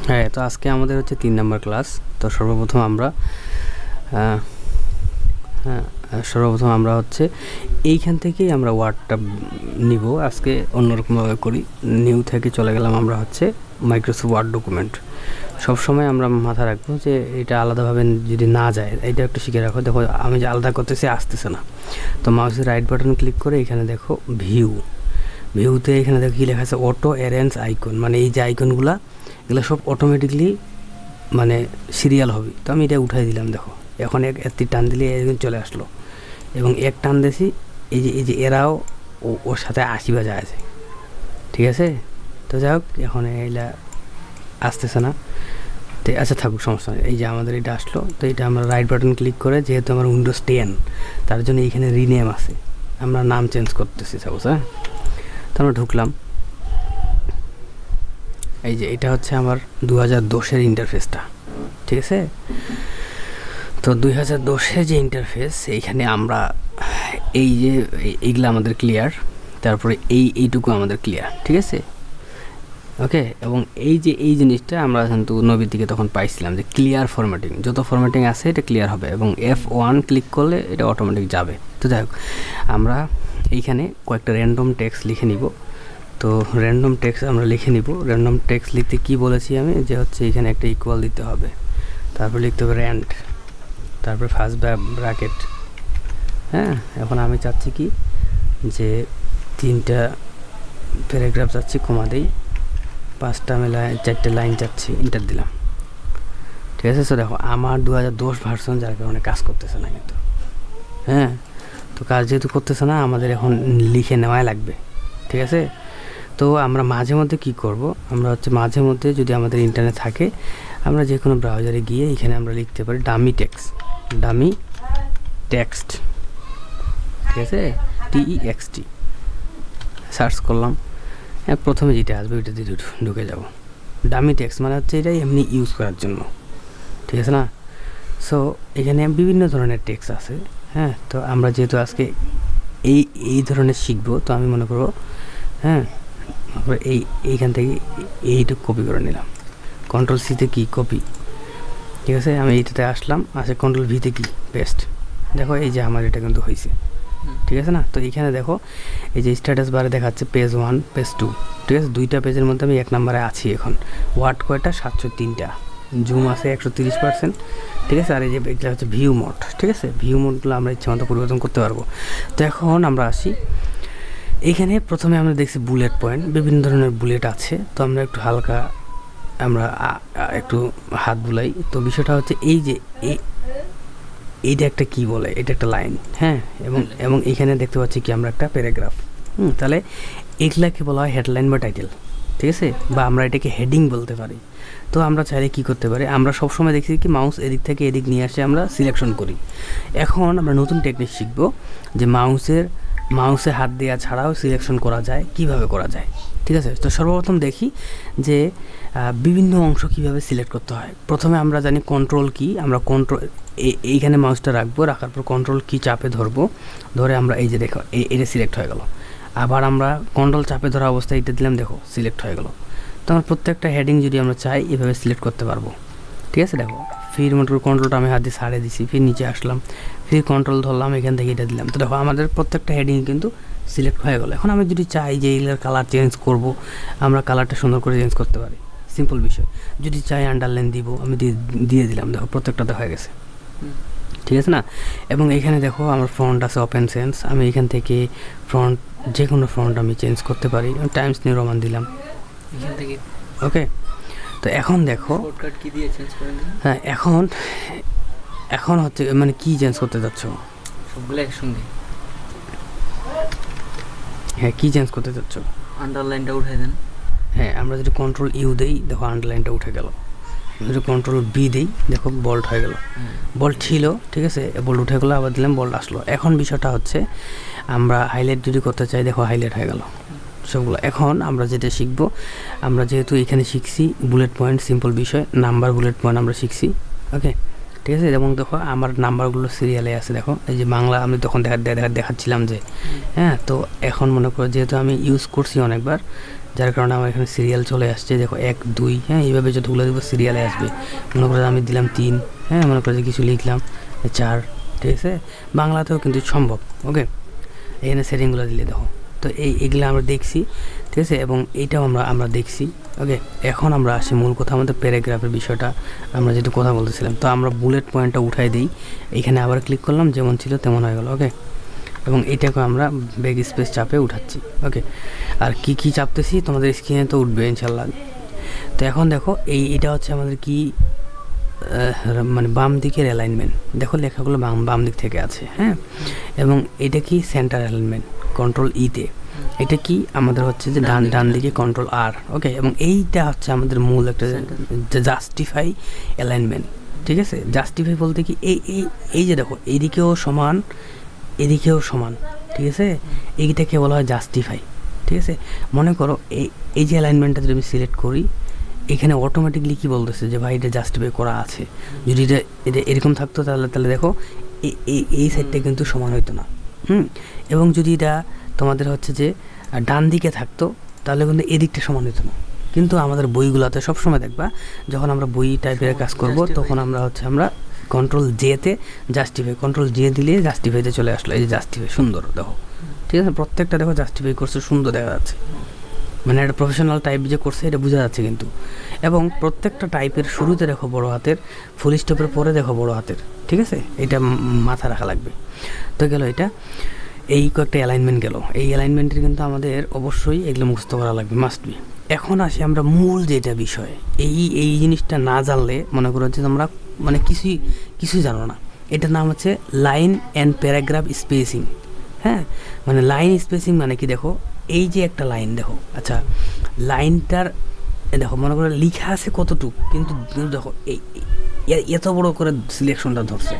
হ্যাঁ, তো আজকে আমাদের হচ্ছে 3 নাম্বার ক্লাস। তো সর্বপ্রথম আমরা হ্যাঁ, সর্বপ্রথম আমরা হচ্ছে এইখান থেকেই আমরা ওয়ার্ডটা নিব। আজকে অন্যরকমভাবে করি। নিউ থেকে চলে গেলাম আমরা হচ্ছে মাইক্রোসফট ওয়ার্ড ডকুমেন্ট। সবসময় আমরা মাথায় রাখবো যে এটা আলাদাভাবে যদি না যায়, এটা একটু শিখে রাখো। দেখো আমি যে আলাদা করতেছি, আসতেছে না। তো মাউসের রাইট বাটন ক্লিক করে এখানে দেখো ভিউতে এখানে দেখো কী লেখা আছে, অটো অ্যারেঞ্জ আইকন। মানে এই যে আইকনগুলা, এগুলো সব অটোমেটিকলি মানে সিরিয়াল হবে। তো আমি এটা উঠাই দিলাম। দেখো এখন একটি টান দিলে একদিন চলে আসলো, এবং এক টান দিয়েছি এই যে এরাও ওর সাথে 80 বাজা আছে। ঠিক আছে, তো যাই হোক, এখন এইটা আসতেছে না। তো আচ্ছা থাকুক, সমস্যা নেই। এই যে আমাদের এটা আসলো, তো এটা আমরা রাইট বাটন ক্লিক করে, যেহেতু আমার উইন্ডোজ 10 তার জন্য এইখানে রিনেম আছে, আমরা নাম চেঞ্জ করতেছি সাপোজ। হ্যাঁ, তো আমরা ঢুকলাম। এই যে এটা হচ্ছে আমার 2010-এর ইন্টারফেসটা। ঠিক আছে, তো 2010-এর যে ইন্টারফেস, এইখানে আমরা এই যে এইগুলো আমাদের ক্লিয়ার, তারপরে এইটুকু আমাদের ক্লিয়ার। ঠিক আছে, ওকে। এবং এই জিনিসটা আমরা কিন্তু নবীর দিকে তখন পাইছিলাম যে ক্লিয়ার ফরম্যাটিং, যত ফরম্যাটিং আছে এটা ক্লিয়ার হবে, এবং F1 ক্লিক করলে এটা অটোমেটিক যাবে। তো যাই হোক, আমরা এইখানে কয়েকটা র্যান্ডম টেক্সট লিখে নিব। তো র্যান্ডম টেক্সট আমরা লিখে নিব। র্যান্ডম টেক্সট লিখতে কী বলেছি আমি, যে হচ্ছে এখানে একটা ইকুয়াল দিতে হবে, তারপর লিখতে হবে র্যান্ড, তারপরে ফার্স্ট ব্র্যাকেট। হ্যাঁ, এখন আমি চাচ্ছি কি যে 3টা প্যারাগ্রাফ চাচ্ছি, কমা দেই, 5টা আমি 4টে লাইন চাচ্ছি, ইন্টার দিলাম। ঠিক আছে, তো দেখো আমার 2010 ভার্সন, যার কারণে কাজ করতেছে না কিন্তু। হ্যাঁ, তো কাজ যেহেতু করতেছে না, আমাদের এখন লিখে নেওয়াই লাগবে। ঠিক আছে, তো আমরা মাঝে মধ্যে কী করব, আমরা হচ্ছে মাঝে মধ্যে যদি আমাদের ইন্টারনেট থাকে, আমরা যে কোনো ব্রাউজারে গিয়ে এখানে আমরা লিখতে পারি ডামি টেক্সট। ঠিক আছে, TEXT সার্চ করলাম। হ্যাঁ, প্রথমে যেটা আসবে ওইটা দিয়ে ঢুকে যাব। ডামি টেক্সট মানে হচ্ছে এটাই এমনি ইউজ করার জন্য। ঠিক আছে না? সো এখানে বিভিন্ন ধরনের টেক্সট আছে। হ্যাঁ, তো আমরা যেহেতু আজকে এই ধরনের শিখবো, তো আমি মনে করবো হ্যাঁ এইখান থেকে এইটুকু কপি করে নিলাম। Ctrl+C কি কপি। ঠিক আছে, আমি এইটাতে আসলাম, Ctrl+V কি পেস্ট। দেখো এই যে আমার এটা কিন্তু হয়েছে। ঠিক আছে না? তো এইখানে দেখো এই যে স্ট্যাটাস বারে দেখাচ্ছে পেজ 1 পেজ 2। ঠিক আছে, 2টা পেজের মধ্যে আমি 1 নম্বরে আছি। এখন ওয়ার্ড কয়টা, 703টা, জুম আছে 130%। ঠিক আছে, আর এই যে এটা হচ্ছে ভিউ মোড। ঠিক আছে, ভিউ মোডগুলো আমরা ইচ্ছা মতো পরিবর্তন করতে পারবো। তো এখন আমরা আসি এইখানে। প্রথমে আমরা দেখছি বুলেট পয়েন্ট, বিভিন্ন ধরনের বুলেট আছে। তো আমরা একটু হালকা আমরা একটু হাত বুলাই। তো বিষয়টা হচ্ছে এই যে এইটা একটা কি বলে, এটা একটা লাইন। হ্যাঁ, এবং এখানে দেখতে পাচ্ছি কি আমরা একটা প্যারাগ্রাফ। তাহলে এগুলাকে বলা হয় হেডলাইন বা টাইটেল। ঠিক আছে, বা আমরা এটাকে হেডিং বলতে পারি। তো আমরা চাইলে কি করতে পারি, আমরা সবসময় দেখছি কি মাউস এদিক থেকে এদিক নিয়ে আসে আমরা সিলেকশন করি। এখন আমরা নতুন টেকনিক শিখব যে মাউসে হাত দেওয়া ছাড়াও সিলেকশন করা যায়, কিভাবে করা যায়। ঠিক আছে, তো সর্বপ্রথম দেখি যে বিভিন্ন অংশ কিভাবে সিলেক্ট করতে হয়। প্রথমে আমরা জানি কন্ট্রোল কি, আমরা এইখানে মাউসটা রাখবো, রাখার পর কন্ট্রোল কি চাপে ধরে আমরা এই যে দেখো এটা সিলেক্ট হয়ে গেল। আবার আমরা কন্ট্রোল চাপে ধরা অবস্থায় এটা দিলাম, দেখো সিলেক্ট হয়ে গেল। তো আমার প্রত্যেকটা হেডিং যদি আমরা চাই এভাবে সিলেক্ট করতে পারবো। ঠিক আছে, দেখো ফির মোটর কন্ট্রোলটা আমি হাত দিয়ে ছাড়ে দিছি, ফির নিচে আসলাম, ফির কন্ট্রোল ধরলাম, এখান থেকে এটা দিলাম। তো দেখো আমাদের প্রত্যেকটা হেডিং কিন্তু সিলেক্ট হয়ে গেলো। এখন আমি যদি চাই যে এইগুলোর কালার চেঞ্জ করব, আমরা কালারটা সুন্দর করে চেঞ্জ করতে পারি, সিম্পল বিষয়। যদি চাই আন্ডারলাইন দিব, আমি দিয়ে দিলাম, দেখো প্রত্যেকটাতে হয়ে গেছে। ঠিক আছে না? এবং এখানে দেখো আমার ফ্রন্ট আছে ওপেন সেন্স, আমি এখান থেকে যে কোনো ফ্রন্ট আমি চেঞ্জ করতে পারি। টাইমস নিউ রোমান দিলাম এখান থেকে। ওকে, তো এখন দেখো শর্টকাট কি দিয়ে চেঞ্জ করেন। হ্যাঁ, এখন হচ্ছে মানে কি চেঞ্জ করতে যাচ্ছ সবগুলো একসঙ্গে। হ্যাঁ, কি চেঞ্জ করতে যাচ্ছ, আন্ডারলাইনটা উঠাই দেন। হ্যাঁ, আমরা যদি Ctrl+U দেই, দেখো আন্ডারলাইনটা উঠে গেল। যদি Ctrl+B দেই, দেখো বোল্ড হয়ে গেল। বোল্ড ছিল, ঠিক আছে, বোল্ড উঠে গেলো, আবার দিলাম বোল্ড আসলো। এখন বিষয়টা হচ্ছে আমরা হাইলাইট যদি করতে চাই, দেখো হাইলাইট হয়ে গেল সবগুলো। এখন আমরা যেটা শিখব, আমরা যেহেতু এখানে শিখছি বুলেট পয়েন্ট, সিম্পল বিষয়, নাম্বার বুলেট পয়েন্ট আমরা শিখছি। ওকে, ঠিক আছে, এবং দেখো আমার নাম্বারগুলো সিরিয়ালে আছে। দেখো এই যে বাংলা আমি তখন দেখাচ্ছিলাম যে হ্যাঁ। তো এখন মনে করো যেহেতু আমি ইউজ করছি অনেকবার, যার কারণে আমার এখানে সিরিয়াল চলে আসছে। দেখো 1 2, হ্যাঁ, এইভাবে যতগুলো দিব সিরিয়ালে আসবে। মনে করো আমি দিলাম 3, হ্যাঁ, মনে করো যে কিছু লিখলাম 4, ঠিক আছে। বাংলাতেও কিন্তু সম্ভব। ওকে, এখানে সেটিংগুলো দিলে দেখো। তো এইগুলো আমরা দেখছি, ঠিক আছে, এবং এইটাও আমরা দেখছি। ওকে, এখন আমরা আসি মূল কথা, আমাদের প্যারাগ্রাফের বিষয়টা আমরা যেটা কথা বলতেছিলাম। তো আমরা বুলেট পয়েন্টটা উঠাই দিই, এখানে আবার ক্লিক করলাম, যেমন ছিল তেমন হয়ে গেল। ওকে, এবং এইটাকে আমরা ব্যাক স্পেস চাপে উঠাচ্ছি। ওকে, আর কি চাপতেছি তোমাদের স্ক্রিনে তো উঠবে ইনশাল্লাহ। তো এখন দেখো এইটা হচ্ছে আমাদের কি মানে বাম দিকের অ্যালাইনমেন্ট। দেখো লেখাগুলো বাম দিক থেকে আছে, হ্যাঁ, এবং এটা কি সেন্টার অ্যালাইনমেন্ট, কন্ট্রোল ইতে। এটা কি আমাদের হচ্ছে যে ডান দিকে কন্ট্রোল আর। ওকে, এবং এইটা হচ্ছে আমাদের মূল একটা জাস্টিফাই অ্যালাইনমেন্ট, ঠিক আছে। জাস্টিফাই বলতে কি এই যে দেখো এইদিকেও সমান এদিকেও সমান, ঠিক আছে, এইটাকে বলা হয় জাস্টিফাই, ঠিক আছে। মনে করো এই যে অ্যালাইনমেন্টটা যদি আমি সিলেক্ট করি, এখানে অটোমেটিকলি কি বলতেছে যে ভাই এটা জাস্টিফাই করা আছে। যদি এটা এরকম থাকতো তাহলে দেখো এই সাইডটা কিন্তু সমান হইতো না। এবং যদি এটা তোমাদের হচ্ছে যে ডান দিকে থাকতো তাহলে কিন্তু এদিকটা সমান হইতো না। কিন্তু আমাদের বইগুলোতে সবসময় দেখবা যখন আমরা বই টাইপের কাজ করব তখন আমরা কন্ট্রোল জেতে জাস্টিফাই, কন্ট্রোল জে দিলে জাস্টিফাইতে চলে আসলো। এই যে জাস্টিফাই, সুন্দর দেখো, ঠিক আছে, প্রত্যেকটা দেখো জাস্টিফাই করছে, সুন্দর দেখা যাচ্ছে। মানে একটা প্রফেশনাল টাইপ যে করছে এটা বোঝা যাচ্ছে কিন্তু। এবং প্রত্যেকটা টাইপের শুরুতে দেখো বড় হাতের, ফুল স্টপের পরে দেখো বড় হাতের, ঠিক আছে, এটা মাথা রাখা লাগবে। তো গেল এটা, এই কয়েকটা অ্যালাইনমেন্ট গেল। এই অ্যালাইনমেন্টের কিন্তু আমাদের অবশ্যই এগুলো মুখস্থ করা লাগবে, মাস্ট বি। এখন আসি আমরা মূল যেটা বিষয়, এই জিনিসটা না জানলে মনে করো যে তোমরা মানে কিছুই জানো না। এটার নাম হচ্ছে লাইন অ্যান্ড প্যারাগ্রাফ স্পেসিং। হ্যাঁ, মানে লাইন স্পেসিং মানে কি, দেখো এই যে একটা লাইন দেখো, আচ্ছা লাইনটার দেখো মনে করো লিখা আছে কতটুকু, কিন্তু দেখো এত বড় করে সিলেকশনটা ধরছে,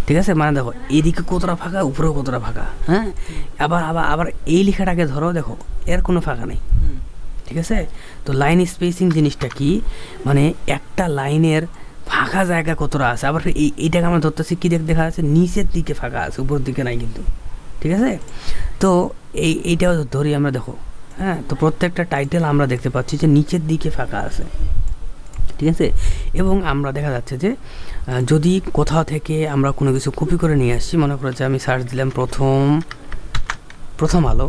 ঠিক আছে। মানে দেখো এদিকে কতটা ফাঁকা, উপরেও কতটা ফাঁকা, হ্যাঁ, আবার এই লেখাটাকে ধরো, দেখো এর কোনো ফাঁকা নেই, ঠিক আছে। তো লাইন স্পেসিং জিনিসটা কি, মানে একটা লাইনের ফাঁকা জায়গা কতটা আছে। আবার এইটাকে আমরা ধরতেছি কি দেখা যাচ্ছে নিচের দিকে ফাঁকা আছে, উপরের দিকে নাই কিন্তু, ঠিক আছে। তো এইটাও ধরি আমরা, দেখো, হ্যাঁ। তো প্রত্যেকটা টাইটেল আমরা দেখতে পাচ্ছি যে নিচের দিকে ফাঁকা আছে, ঠিক আছে। এবং আমরা দেখা যাচ্ছে যে যদি কোথাও থেকে আমরা কোনো কিছু কপি করে নিয়ে আসছি, মনে করো যে আমি সার্চ দিলাম প্রথম আলো,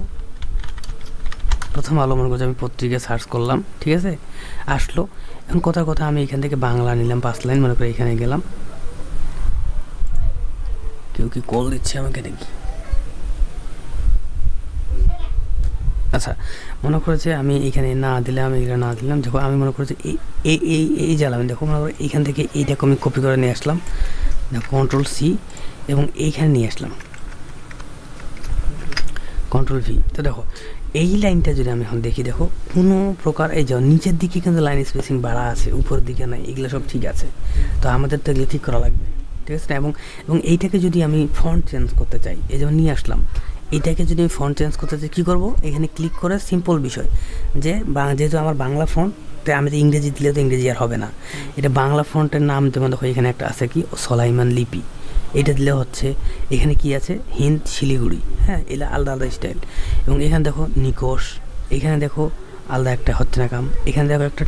মনে করছি আমি পত্রিকা সার্চ করলাম, ঠিক আছে, আসলো। এখন কথা আমি এখান থেকে বাংলা নিলাম 5 লাইন, মনে করি এখানে গেলাম। কেউ কি কল দিচ্ছে আমাকে নাকি? আচ্ছা, মনে করো যে আমি এখানে না দিলাম, এগুলো না দিলাম, দেখো আমি মনে করছি এই জ্বালাম, দেখো মনে করো এইখান থেকে এইটাকে আমি কপি করে নিয়ে আসলাম, দেখো কন্ট্রোল সি, এবং এইখানে নিয়ে আসলাম কন্ট্রোল ভি। তো দেখো এই লাইনটা যদি আমি এখন দেখি, দেখো কোনো প্রকার এই যে নিচের দিকে কিন্তু লাইন স্পেসিং বাড়া আছে, উপরের দিকে নাই, এগুলো সব ঠিক আছে। তো আমাদের তো এগুলো ঠিক করা লাগবে, ঠিক আছে। এবং এইটাকে যদি আমি ফন্ট চেঞ্জ করতে চাই, এই যেমন নিয়ে আসলাম, এটাকে যদি আমি ফন্ট চেঞ্জ করতে চাই কী করবো, এখানে ক্লিক করে সিম্পল বিষয় যে যেহেতু আমার বাংলা ফন্ট, তাই আমি তো ইংরেজি দিলে তো ইংরেজি আর হবে না। এটা বাংলা ফন্টের নাম, যেমন দেখো এখানে একটা আছে কি সোলাইমান লিপি, এটা দিলে হচ্ছে এখানে কি আছে হিন্দ শিলিগুড়ি, হ্যাঁ, এগুলো আলাদা স্টাইল। এবং এখানে দেখো নিকোষ, এখানে দেখো আলাদা একটা হচ্ছে না কাম, এখানে দেখো একটা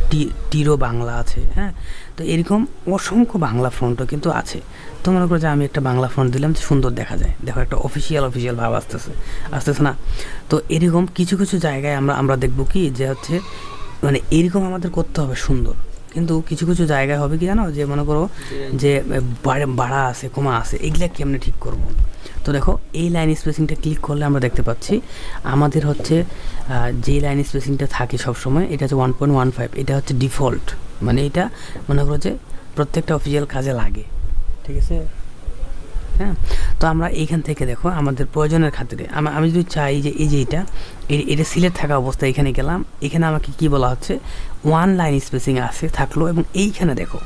টিরো বাংলা আছে, হ্যাঁ। তো এরকম অসংখ্য বাংলা ফন্টও কিন্তু আছে। তো মনে করো যে আমি একটা বাংলা ফন্ট দিলাম, সুন্দর দেখা যায়, দেখো একটা অফিসিয়াল ভাব আসতেছে না। তো এরকম কিছু জায়গায় আমরা দেখবো কি যে হচ্ছে মানে এরকম আমাদের করতে হবে সুন্দর, কিন্তু কিছু জায়গায় হবে কি জানো, যে মনে করো যে বাড়া আছে, কমা আছে, এগুলা কেমনে ঠিক করব। তো দেখো এই লাইন স্পেসিংটা ক্লিক করলে আমরা দেখতে পাচ্ছি আমাদের হচ্ছে যে লাইন স্পেসিংটা থাকে সবসময়, এটা হচ্ছে 1.15, এটা হচ্ছে ডিফল্ট, মানে এটা মনে করো যে প্রত্যেকটা অফিসিয়াল কাজে লাগে, ঠিক আছে, হ্যাঁ। তো আমরা এইখান থেকে দেখো আমাদের প্রয়োজনের খাতিরে আমি যদি চাই যে এই যে এটা সিলেক্ট থাকা অবস্থায় এখানে গেলাম, এখানে আমাকে কি বলা হচ্ছে 1 লাইন স্পেসিং আছে থাকলো, এবং এইখানে দেখো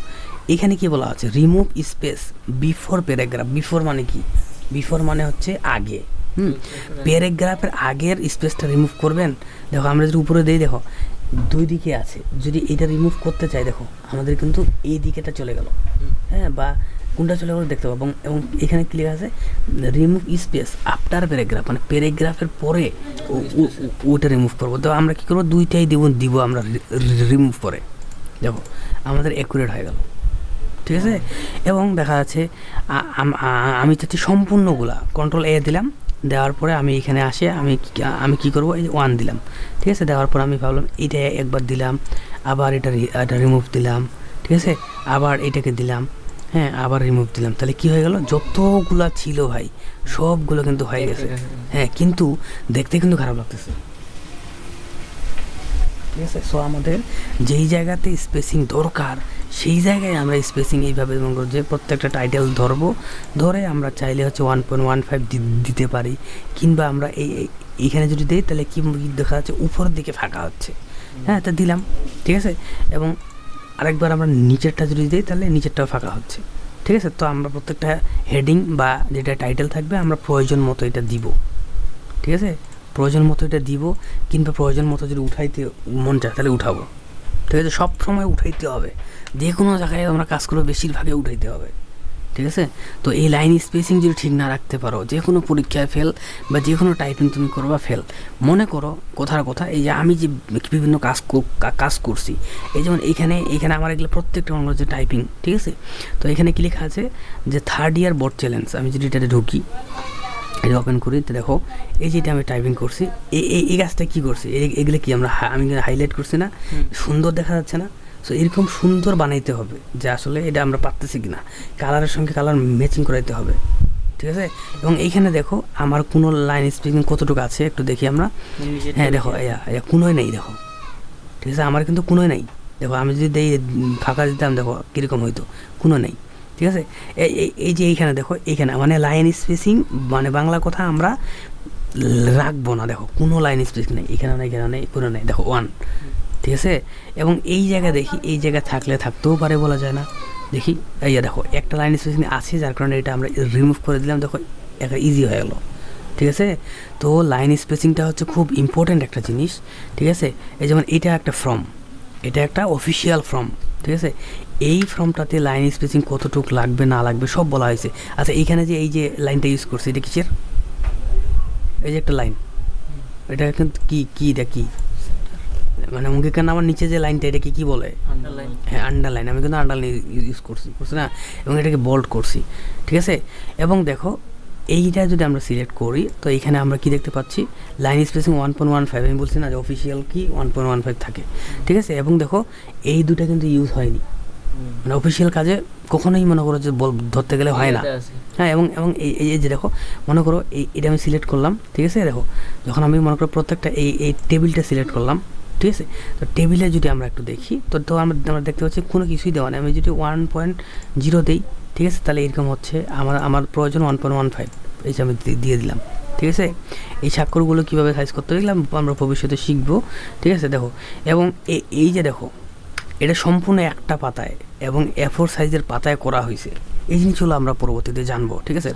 এখানে কি বলা হচ্ছে remove space before paragraph. Before মানে কি, বিফোর মানে হচ্ছে আগে, প্যারাগ্রাফের আগের স্পেসটা রিমুভ করবেন। দেখো আমরা যদি উপরে দিই, দেখো 2 দিকে আছে, যদি এটা রিমুভ করতে চাই দেখো আমাদের কিন্তু এই দিকেটা চলে গেল, হ্যাঁ, বা কোনটা চলে গেলো দেখতে পাবো। এবং এখানে ক্লিক আছে রিমুভ স্পেস আফটার প্যারাগ্রাফ, মানে প্যারাগ্রাফের পরে ওটা রিমুভ করবো। তো আমরা কী করবো, দুইটাই দিব আমরা রিমুভ করে। দেখো আমাদের অ্যাকুরেট হয়ে গেল, ঠিক আছে। এবং দেখা যাচ্ছে আমি চাচ্ছি সম্পূর্ণগুলা, কন্ট্রোল এ দিলাম, দেওয়ার পরে আমি এখানে আসে আমি কী করবো, এই 1 দিলাম, ঠিক আছে। দেওয়ার পর আমি ভাবলাম এটা একবার দিলাম, আবার এটা রিমুভ দিলাম, ঠিক আছে, আবার এটাকে দিলাম, হ্যাঁ, আবার রিমুভ দিলাম। তাহলে কী হয়ে গেল, যতগুলা ছিল ভাই সবগুলো কিন্তু হয়ে গেছে, হ্যাঁ, কিন্তু দেখতে কিন্তু খারাপ লাগতেছে, ঠিক আছে। সো আমাদের যেই জায়গাতে স্পেসিং দরকার সেই জায়গায় আমরা স্পেসিং এইভাবে যে প্রত্যেকটা টাইটেল ধরে আমরা চাইলে হচ্ছে 1.15 দিতে পারি, কিংবা আমরা এইখানে যদি দিই তাহলে কি দেখা যাচ্ছে উপরের দিকে ফাঁকা হচ্ছে, হ্যাঁ, তা দিলাম, ঠিক আছে। এবং আরেকবার আমরা নিচেরটা যদি দিই তাহলে নিচেরটাও ফাঁকা হচ্ছে, ঠিক আছে। তো আমরা প্রত্যেকটা হেডিং বা যেটা টাইটেল থাকবে আমরা প্রয়োজন মতো এটা দিব, ঠিক আছে, প্রয়োজন মতো এটা দিব, কিংবা প্রয়োজন মতো যদি উঠাইতে মন চায় তাহলে উঠাবো, ঠিক আছে। সব সময় উঠাইতে হবে, যে কোনো জায়গায় আমরা কাজ করবো বেশিরভাগে উঠাইতে হবে, ঠিক আছে। তো এই লাইন স্পেসিং যদি ঠিক না রাখতে পারো, যে কোনো পরীক্ষায় ফেল, বা যে কোনো টাইপিং তুমি করবা ফেল। মনে করো কোথার কথা, এই যে আমি যে বিভিন্ন কাজ করছি, এই যেমন এইখানে আমার এগুলো প্রত্যেকটা মনে হচ্ছে টাইপিং, ঠিক আছে। তো এখানে কি লেখা আছে যে 3rd ইয়ার বোর্ড চ্যালেঞ্জ, আমি যদি এটাতে ঢুকি, এটা ওপেন করি, তো দেখো এই যেটা আমি টাইপিং করছি, এই গাছটা কী করছি, এগুলো কি আমি হাইলাইট করছি না, সুন্দর দেখা যাচ্ছে না। সো এরকম সুন্দর বানাইতে হবে যে আসলে এটা আমরা পারতেছি কিনা, কালারের সঙ্গে কালার ম্যাচিং করাইতে হবে, ঠিক আছে। এবং এইখানে দেখো আমার কোনো লাইন স্পিকিং কতটুকু আছে একটু দেখি আমরা, হ্যাঁ দেখো কোনোই নেই, দেখো, ঠিক আছে, আমার কিন্তু কোনোই নেই। দেখো আমি যদি ফাঁকা দিতাম দেখো কীরকম হইতো, কোনো নেই, ঠিক আছে। এই যে এইখানে দেখো, এইখানে মানে লাইন স্পেসিং, মানে বাংলা কথা আমরা রাখবো না, দেখো কোনো লাইন স্পেসিং নেই, এখানে নেই, কোনো নেই, দেখো 1, ঠিক আছে। এবং এই জায়গা দেখি, এই জায়গা থাকতেও পারে, বলা যায় না। দেখি এই দেখো একটা লাইন স্পেসিং আছে, যার কারণে এটা আমরা রিমুভ করে দিলাম, দেখো একটা ইজি হয়ে গেলো, ঠিক আছে। তো লাইন স্পেসিংটা হচ্ছে খুব ইম্পর্ট্যান্ট একটা জিনিস, ঠিক আছে। এই যেমন এটা একটা ফর্ম, এটা একটা অফিসিয়াল ফর্ম, ঠিক আছে। এই ফর্মটাতে লাইন স্পেসিং কতটুকু লাগবে না লাগবে সব বলা হয়েছে। আচ্ছা এইখানে যে এই যে লাইনটা ইউজ করছি, এটা কিসের, এই যে একটা লাইন, এটা কিন্তু এটা কি, মানে অঙ্কিকার নামার নিচে যে লাইনটা, এটা কি বলে, হ্যাঁ আন্ডারলাইন, আমি কিন্তু আন্ডারলাইন ইউজ করছি না, এবং এটাকে বোল্ড করছি, ঠিক আছে। এবং দেখো এইটা যদি আমরা সিলেক্ট করি, তো এইখানে আমরা কি দেখতে পাচ্ছি, লাইন স্পেসিং 1.15, আমি বলছি না যে অফিসিয়াল কি 1.15 থাকে, ঠিক আছে। এবং দেখো এই দুটা কিন্তু ইউজ হয়নি, মানে অফিসিয়াল কাজে কখনোই মনে করো যে ধরতে গেলে হয় না, হ্যাঁ। এবং এই যে দেখো মনে করো এটা আমি সিলেক্ট করলাম, ঠিক আছে। দেখো যখন আমি মনে করো প্রত্যেকটা এই টেবিলটা সিলেক্ট করলাম, ঠিক আছে। তো টেবিলে যদি আমরা একটু দেখি, তো আমরা দেখতে পাচ্ছি কোনো কিছুই দেওয়া নেই। আমি যদি 1.0 দিই, ঠিক আছে, তাহলে এরকম হচ্ছে আমার প্রয়োজন 1.15, এই যে আমি দিয়ে দিলাম, ঠিক আছে। এই স্বাক্ষরগুলো কীভাবে সাইজ করতে হবে আমরা ভবিষ্যতে শিখবো, ঠিক আছে। দেখো এবং এই যে দেখো এটা সম্পূর্ণ একটা পাতায় এবং A4 সাইজের পাতায় করা হয়েছে, এই জিনিসগুলো আমরা পরবর্তীতে জানবো, ঠিক আছে।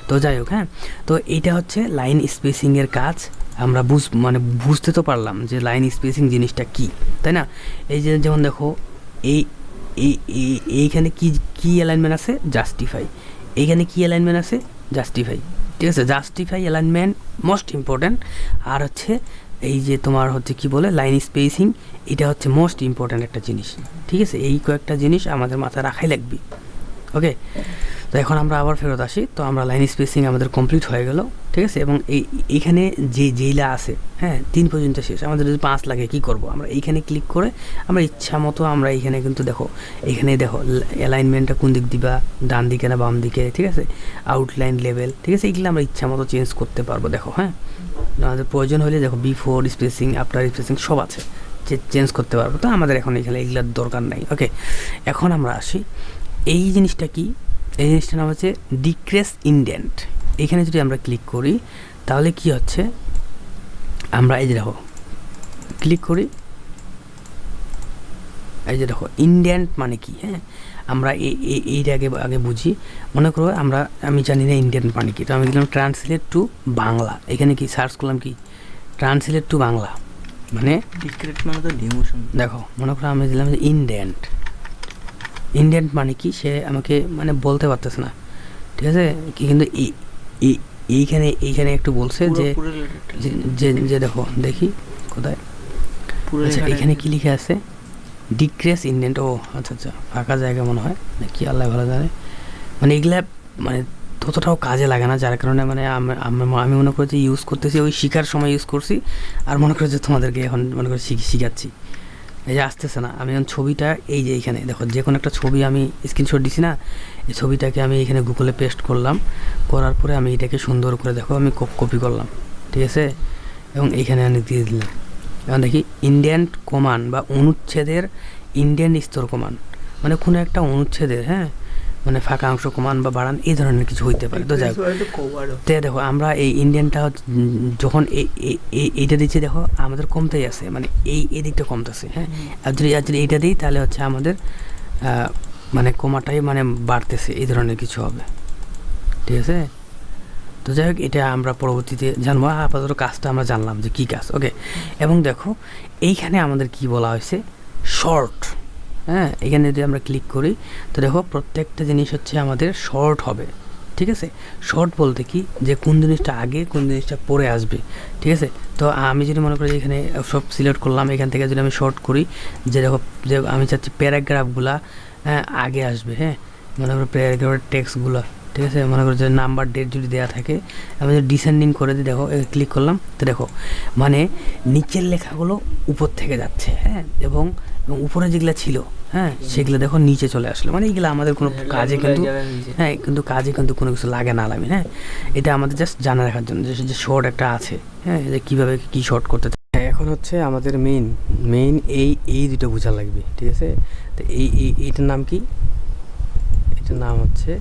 তো যাই হোক, হ্যাঁ, তো এইটা হচ্ছে লাইন স্পেসিংয়ের কাজ। আমরা বুঝতে তো পারলাম যে লাইন স্পেসিং জিনিসটা কি, তাই না। এই যে যেমন দেখো এইখানে কি অ্যালাইনমেন্ট আছে, জাস্টিফাই, এইখানে কি অ্যালাইনমেন্ট আছে, জাস্টিফাই, ঠিক আছে। Justify alignment most important. আর হচ্ছে এই যে তোমার হচ্ছে কি বলে লাইন স্পেসিং, এটা হচ্ছে মোস্ট ইম্পর্ট্যান্ট একটা জিনিস, ঠিক আছে। এই কয়েকটা জিনিস আমাদের মাথায় রাখাই লাগবে, ওকে। তো এখন আমরা আবার ফেরত আসি। তো আমরা লাইন স্পেসিং আমাদের কমপ্লিট হয়ে গেল, ঠিক আছে। এবং এইখানে যেইলা আছে, হ্যাঁ 3 পর্যন্ত শেষ। আমাদের যদি 5 লাগে কী করব, আমরা এইখানে ক্লিক করে আমরা ইচ্ছা মতো আমরা এইখানে কিন্তু দেখো অ্যালাইনমেন্টটা কোন দিক দিবা, ডান দিকে না বাম দিকে, ঠিক আছে। আউটলাইন লেভেল, ঠিক আছে, এইগুলো আমরা ইচ্ছা মতো চেঞ্জ করতে পারবো, দেখো, হ্যাঁ। আমাদের প্রয়োজন হলে দেখো বিফোর স্পেসিং, আফটার স্পেসিং সব আছে, চেঞ্জ করতে পারবো। তো আমাদের এখন এখানে এগুলোর দরকার নাই, ওকে। এখন আমরা আসি, এই জিনিসটা কি, এই জিনিসটার নাম হচ্ছে ডিক্রেস ইনডেন্ট। এখানে যদি আমরা ক্লিক করি তাহলে কি হচ্ছে, আমরা এই যে দেখো ক্লিক করি, এই যে দেখো ইনডেন্ট মানে কি, হ্যাঁ। আমরা এইটা আগে বুঝি। মনে করো আমি জানি না ইনডেন্ট মানে কি, তো আমি দিলাম ট্রান্সলেট টু বাংলা। এখানে কি সার্চ করলাম, কি ট্রান্সলেট টু বাংলা, মানে ডিসক্রিট মানে তো ডিমোশন। দেখো মনে করো আমি দিলাম যে ইনডেন্ট, ইন্ডিয়ান মানে কি সে আমাকে মানে বলতে পারতেছে না, ঠিক আছে, কিন্তু এইখানে এইখানে একটু বলছে যে যে দেখো দেখি কোথায়, আচ্ছা এখানে কি লিখে আছে, ডিক্রেস ইন্ডিয়ান, ও আচ্ছা আচ্ছা ফাঁকা জায়গা মনে হয় নাকি, আল্লাহ ভালো জানে। মানে এগুলা মানে ততটাও কাজে লাগে না, যার কারণে মানে আমি মনে করি যে ইউজ করতেছি ওই শেখার সময় ইউজ করছি, আর মনে করি যে তোমাদেরকে এখন মনে করি শিখাচ্ছি। এই যে আসতেছে না, আমি এখন ছবিটা এই যে এইখানে দেখো, যে কোনো একটা ছবি আমি স্ক্রিনশট দিছি না, এই ছবিটাকে আমি এখানে গুগলে পেস্ট করলাম, করার পরে আমি এটাকে সুন্দর করে দেখো আমি কপি করলাম, ঠিক আছে, এবং এইখানে আমি দিয়ে দিলাম। এখন দেখি ইন্ডিয়ান কমান্ড বা অনুচ্ছেদের ইন্ডিয়ান স্তর কমান্ড, মানে কোনো একটা অনুচ্ছেদের, হ্যাঁ, মানে ফাঁকা অংশ কমান বা বাড়ান এই ধরনের কিছু হইতে পারে। তো যাই তে দেখো আমরা এই ইন্ডিয়ানটা যখন এইটা দিচ্ছি দেখো আমাদের কমতেই আছে, মানে এই দিকটা কমতেছে, হ্যাঁ, আর যদি এইটা দিই তাহলে হচ্ছে আমাদের মানে কমাটাই মানে বাড়তেছে, এই ধরনের কিছু হবে, ঠিক আছে। তো যাই হোক এটা আমরা পরবর্তীতে জানবো, আপাতত কাজটা আমরা জানলাম যে কী কাজ, ওকে। এবং দেখো এইখানে আমাদের কি বলা হয়েছে, শর্ট, হ্যাঁ, এখানে যদি আমরা ক্লিক করি তো দেখো প্রত্যেকটা জিনিস হচ্ছে আমাদের শর্ট হবে, ঠিক আছে। শর্ট বলতে কি যে কোন জিনিসটা আগে কোন জিনিসটা পরে আসবে, ঠিক আছে। তো আমি যদি মনে করি এখানে সব সিলেক্ট করলাম, এখান থেকে যদি আমি শর্ট করি যে দেখো যে আমি চাচ্ছি প্যারাগ্রাফগুলা আগে আসবে, হ্যাঁ, মনে করো প্যারাগ্রাফের টেক্সটগুলো, ঠিক আছে, মনে করো যে নাম্বার ডেট যদি দেওয়া থাকে আমি যদি ডিসেন্ডিং করে দিই, দেখো ক্লিক করলাম তো দেখো মানে নিচের লেখাগুলো উপর থেকে যাচ্ছে, হ্যাঁ, এবং উপরে যেগুলো ছিল, হ্যাঁ, সেগুলো দেখো নিচে চলে আসলো, মানে এইগুলো আমাদের কোনো কাজে কিন্তু, হ্যাঁ, কিন্তু কাজে কিন্তু কোনো কিছু লাগে না আলামি, হ্যাঁ, এটা আমাদের জাস্ট জানা রাখার জন্য যে শর্ট একটা আছে, হ্যাঁ, যে কীভাবে কী শর্ট করতে। এখন হচ্ছে আমাদের মেইন এই দুটো বোঝা লাগবে, ঠিক আছে। তো এইটার নাম কি, এটার নাম হচ্ছে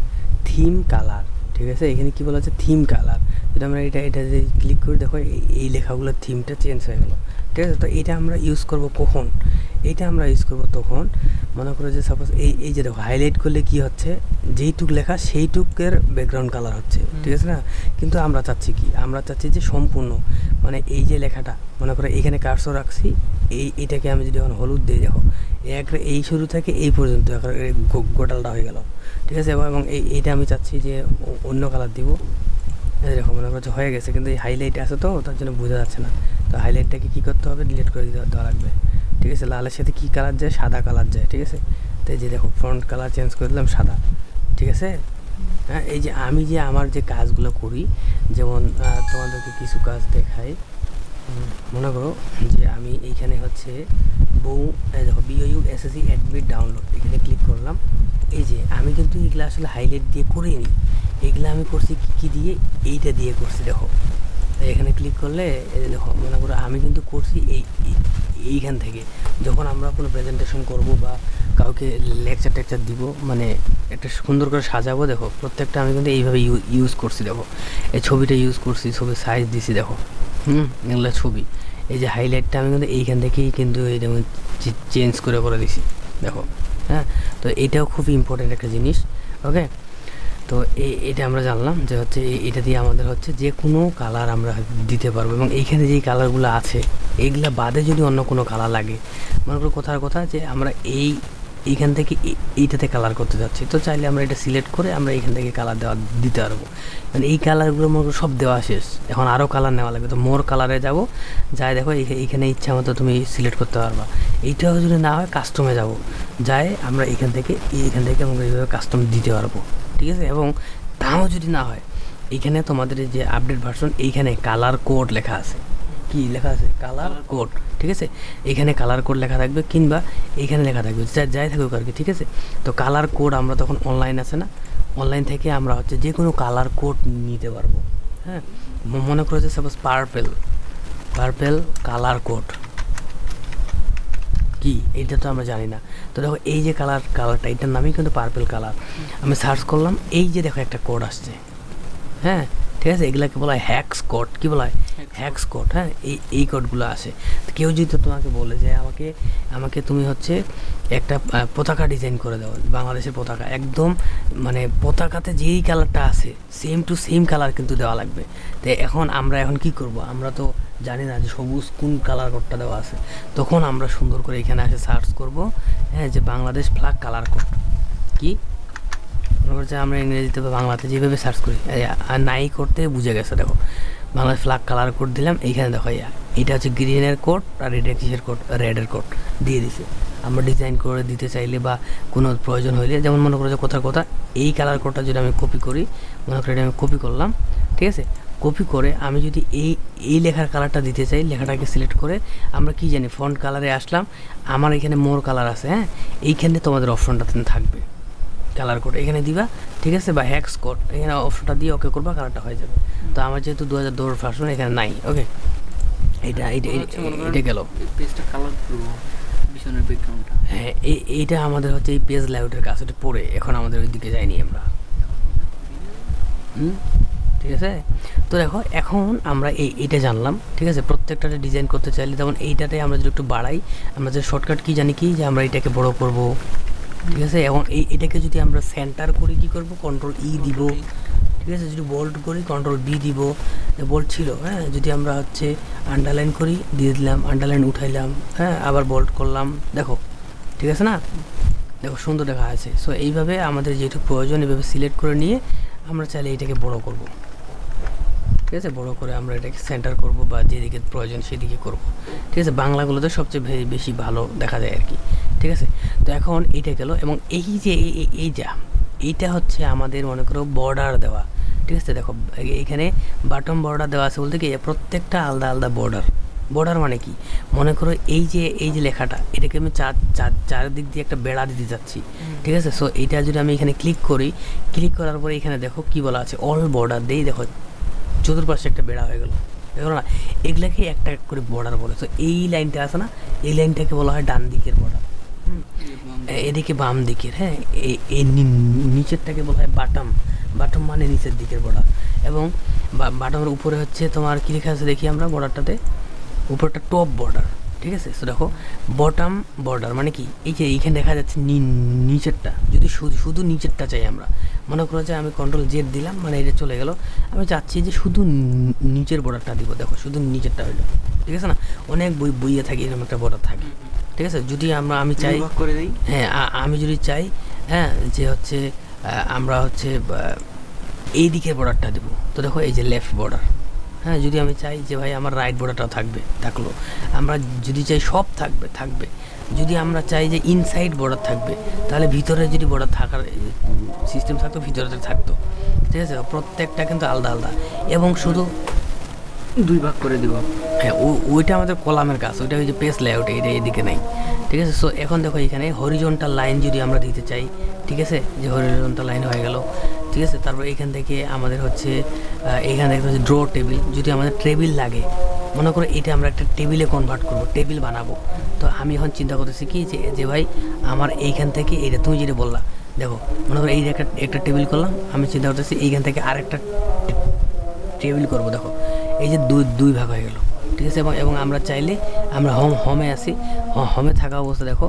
থিম কালার, ঠিক আছে। এখানে কি বলা হচ্ছে থিম কালার, যদি আমরা এটা যে ক্লিক করি দেখো এই লেখাগুলোর থিমটা চেঞ্জ হয়ে গেলো, ঠিক আছে। তো এটা আমরা ইউজ করব কখন, এইটা আমরা ইউজ করব তখন মনে করো যে সাপোজ এই যে দেখো হাইলাইট করলে কি হচ্ছে, যেইটুক লেখা সেইটুকের ব্যাকগ্রাউন্ড কালার হচ্ছে, ঠিক আছে না। কিন্তু আমরা চাচ্ছি কি, আমরা চাচ্ছি যে সম্পূর্ণ মানে এই যে লেখাটা মনে করো এখানে কার্সর রাখছি, এইটাকে আমি যদি এখন হলুদ দিয়ে দেখো এই শুরু থেকে এই পর্যন্ত গোটালটা হয়ে গেল, ঠিক আছে। এবং এইটা আমি চাচ্ছি যে অন্য কালার দিব, এরকম মনে করছে হয়ে গেছে, কিন্তু এই হাইলাইট আছে তো তার জন্য বোঝা যাচ্ছে না। তো হাইলাইটটাকে কী করতে হবে, ডিলিট করে দেওয়া লাগবে, ঠিক আছে। লালের সাথে কী কালার যায়, সাদা কালার যায়, ঠিক আছে। তো এই যে দেখো ফ্রন্ট কালার চেঞ্জ করে দিলাম সাদা, ঠিক আছে। হ্যাঁ, এই যে আমি যে আমার যে কাজগুলো করি, যেমন তোমাদেরকে কিছু কাজ দেখাই, মনে করো যে আমি এইখানে হচ্ছে দেখো BOUSSE অ্যাডমিট ডাউনলোড, এখানে ক্লিক করলাম। এই যে আমি কিন্তু এইগুলো আসলে হাইলাইট দিয়ে করিনি, এইগুলো আমি করছি কী দিয়ে, এইটা দিয়ে করছি, দেখো এখানে ক্লিক করলে এই দেখো মনে করো আমি কিন্তু করছি এইখান থেকে, যখন আমরা কোনো প্রেজেন্টেশন করব বা কাউকে লেকচার দিব, মানে একটা সুন্দর করে সাজাবো, দেখো প্রত্যেকটা আমি কিন্তু এইভাবে ইউজ করছি, দেখো এই ছবিটা ইউজ করছি, ছবির সাইজ দিছি, দেখো এগুলো ছবি, এই যে হাইলাইটটা আমি কিন্তু এইখান থেকেই কিন্তু এই যেমন চেঞ্জ করে দিছি, দেখো, হ্যাঁ। তো এটাও খুব ইম্পর্টেন্ট একটা জিনিস, ওকে। তো এটা আমরা জানলাম যে হচ্ছে এটা দিয়ে আমাদের হচ্ছে যে কোনো কালার আমরা দিতে পারবো, এবং এইখানে যেই কালারগুলো আছে এইগুলা বাদে যদি অন্য কোনো কালার লাগে, মনে করো কথার কথা যে আমরা এইখান থেকে এইটাতে কালার করতে যাচ্ছি, তো চাইলে আমরা এটা সিলেক্ট করে আমরা এইখান থেকে কালার দিতে পারবো, মানে এই কালারগুলো মনে করো সব দেওয়া শেষ, এখন আরও কালার নেওয়া লাগবে। তো মোর কালারে যাব, যাই দেখো এইখানে ইচ্ছা মতো তুমি সিলেক্ট করতে পারবা। এইটাও যদি না হয় কাস্টমে যাব, যাই আমরা এইখান থেকে আমরা এইভাবে কাস্টম দিতে পারবো, ঠিক আছে। এবং তাও যদি না হয় এইখানে তোমাদের যে আপডেট ভার্সন, এইখানে কালার কোড লেখা আছে, কি লেখা আছে, কালার কোড, ঠিক আছে। এইখানে কালার কোড লেখা থাকবে, কিংবা এইখানে লেখা থাকবে, যাই থাকুক আর কি, ঠিক আছে। তো কালার কোড আমরা তখন অনলাইন আছে না, অনলাইন থেকে আমরা হচ্ছে যে কোনো কালার কোড নিতে পারবো, হ্যাঁ। মনে করো যে সাপোজ পার্পেল কালার কোড কি, এইটা তো আমরা জানি না। তো দেখো এই যে কালারটা এটার নামই কিন্তু পার্পেল কালার, আমি সার্চ করলাম, এই যে দেখো একটা কোড আসছে, হ্যাঁ, ঠিক আছে। এগুলাকে বলা হয় হ্যাক্স কোড, কী বলা হয়, হ্যাক্স কোড, হ্যাঁ। এই কোডগুলো আসে। তো কেউ যদি তোমাকে বলে যে আমাকে তুমি হচ্ছে একটা পতাকা ডিজাইন করে দাও, বাংলাদেশের পতাকা একদম মানে পতাকাতে যেই কালারটা আছে সেম টু সেম কালার কিন্তু দেওয়া লাগবে। তো আমরা কি করব, আমরা তো জানি না যে সবুজ কোন কালার কোডটা দেওয়া আছে, তখন আমরা সুন্দর করে এখানে এসে সার্চ করব, হ্যাঁ, যে বাংলাদেশ ফ্ল্যাগ কালার কোড, কি মনে করছে আমরা ইংরেজিতে বা বাংলাতে যেভাবে সার্চ করি আর নাই করতে বুঝে গেছে। দেখো বাংলা ফ্ল্যাগ কালার কোড দিলাম, এইখানে দেখো এটা হচ্ছে গ্রিনের কোড আর এটা কিসের কোড, রেডের কোড দিয়ে দিছে। আমরা ডিজাইন করে দিতে চাইলে বা কোনো প্রয়োজন হইলে, যেমন মনে করো যে কোথাও এই কালার কোডটা যদি আমি কপি করি, মনে করি এটা আমি কপি করলাম, ঠিক আছে। কপি করে আমি যদি এই লেখার কালারটা দিতে চাই, লেখাটাকে সিলেক্ট করে আমরা কি জানি ফন্ট কালারে আসলাম, আমার এখানে মোর কালার আছে, হ্যাঁ, এইখানে তোমাদের অপশনটা থাকবে কালার কোড, এখানে দিবা, ঠিক আছে, বা হ্যাক্স কোড এখানে অপশনটা দিয়ে ওকে করবা, কালারটা হয়ে যাবে। তো আমার যেহেতু 2002 ভার্সন এখানে নাই, ওকে, এটা গেল পেজটা কালার করব পিছনের ব্যাকগ্রাউন্ডটা। হ্যাঁ, এইটা আমাদের হচ্ছে এই পেজ লেআউটের কাজ, ওটা পড়ে এখন আমাদের ওই দিকে যাইনি আমরা। ঠিক আছে, তো দেখো এখন আমরা এইটা জানলাম, ঠিক আছে। প্রত্যেকটাতে ডিজাইন করতে চাইলে যেমন এইটাতে আমরা যদি একটু বাড়াই, আমরা যে শর্টকাট কি জানি কি, যে আমরা এটাকে বড় করব, ঠিক আছে। এবং এটাকে যদি আমরা সেন্টার করি কি করব, কন্ট্রোল ই দিব, ঠিক আছে। যদি বোল্ড করি কন্ট্রোল বি দিব, বোল্ড ছিল, হ্যাঁ। যদি আমরা হচ্ছে আন্ডারলাইন করি দিয়ে দিলাম, আন্ডারলাইন উঠাইলাম, হ্যাঁ, আবার বোল্ড করলাম, দেখো ঠিক আছে না, দেখো সুন্দর দেখা আছে। সো এইভাবে আমাদের যেটু প্রয়োজন এভাবে সিলেক্ট করে নিয়ে আমরা চাইলে এটাকে বড় করব, ঠিক আছে। বড় করে আমরা এটাকে সেন্টার করব বা যেদিকে প্রয়োজন সেদিকে করব, ঠিক আছে। বাংলাগুলোতে সবচেয়ে বেশি ভালো দেখা যায় আর কি, ঠিক আছে। তো এখন এইটা গেল, এবং এই যে এইটা হচ্ছে আমাদের মনে করো বর্ডার দেওয়া, ঠিক আছে। দেখো এখানে বাটন বর্ডার দেওয়া আছে বলতে কি প্রত্যেকটা আলাদা আলাদা বর্ডার মানে কি, মনে করো এই যে লেখাটা, এটাকে আমি চারিদিক দিয়ে একটা বেড়া দিতে যাচ্ছি, ঠিক আছে। সো এইটা যদি আমি এখানে ক্লিক করার পরে এখানে দেখো কি বলা আছে, অল বর্ডার দেই, দেখো চতুর্পাশে একটা বেড়া হয়ে গেল, দেখো না, এগুলাকে একটা করে বর্ডার বলে। তো এই লাইনটা আছে না, এই লাইনটাকে বলা হয় ডান দিকের বর্ডার, এদিকে বাম দিকের, হ্যাঁ। এই নিচেরটাকে বলা হয় বাটম মানে নিচের দিকের বর্ডার। এবং বাটমের উপরে হচ্ছে তোমার কী লেখা আছে দেখি আমরা বর্ডারটাতে, উপরটা টপ বর্ডার, ঠিক আছে। তো দেখো বটম বর্ডার মানে কি, এই যে এইখানে দেখা যাচ্ছে নিচেরটা, যদি শুধু নিচেরটা চাই আমরা, মনে করো যে আমি কন্ট্রোল জেড দিলাম, মানে এটা চলে গেল, আমি চাচ্ছি যে শুধু নিচের বর্ডারটা দিব, দেখো শুধু নিচেরটা হইলো, ঠিক আছে না। অনেক বইয়ে থাকে এরকম একটা বর্ডার থাকে, ঠিক আছে। যদি আমি চাই করে দিই, হ্যাঁ, আমি যদি চাই, হ্যাঁ, যে হচ্ছে আমরা হচ্ছে এই দিকের বর্ডারটা দেবো, তো দেখো এই যে লেফট বর্ডার, হ্যাঁ। যদি আমি চাই যে ভাই আমার রাইট বর্ডারটাও থাকলো, আমরা যদি চাই সব থাকবে। যদি আমরা চাই যে ইনসাইড বর্ডার থাকবে, তাহলে ভিতরে যদি বর্ডার থাকার সিস্টেম থাকতো ভিতরে থাকতো, ঠিক আছে। প্রত্যেকটা কিন্তু আলাদা এবং শুধু 2 ভাগ করে দেব, হ্যাঁ। ওইটা আমাদের কলামের কাজ, ওইটা ওই যে পেজ লেআউট, এটা এদিকে নাই, ঠিক আছে। সো এখন দেখো এখানে হরিজন্টাল লাইন যদি আমরা দিতে চাই, ঠিক আছে, যে হরিজন্টাল লাইন হয়ে গেল, ঠিক আছে। তারপর এখান থেকে আমাদের হচ্ছে এখানে দেখতে হচ্ছে ড্র টেবিল, যদি আমাদের টেবিল লাগে, মনে করো এটা আমরা একটা টেবিলে কনভার্ট করবো, টেবিল বানাবো। তো আমি এখন চিন্তা করতেছি কি যে ভাই আমার এইখান থেকে এটা তুমি যেটা বললা, দেখো মনে করো এই একটা টেবিল করলাম, আমি চিন্তা করতেছি এইখান থেকে আরেকটা টেবিল করবো, দেখো এই যে দুই ভাগ হয়ে গেল, ঠিক আছে। এবং আমরা চাইলে আমরা হোমে আসি, হোমে থাকা অবস্থা দেখো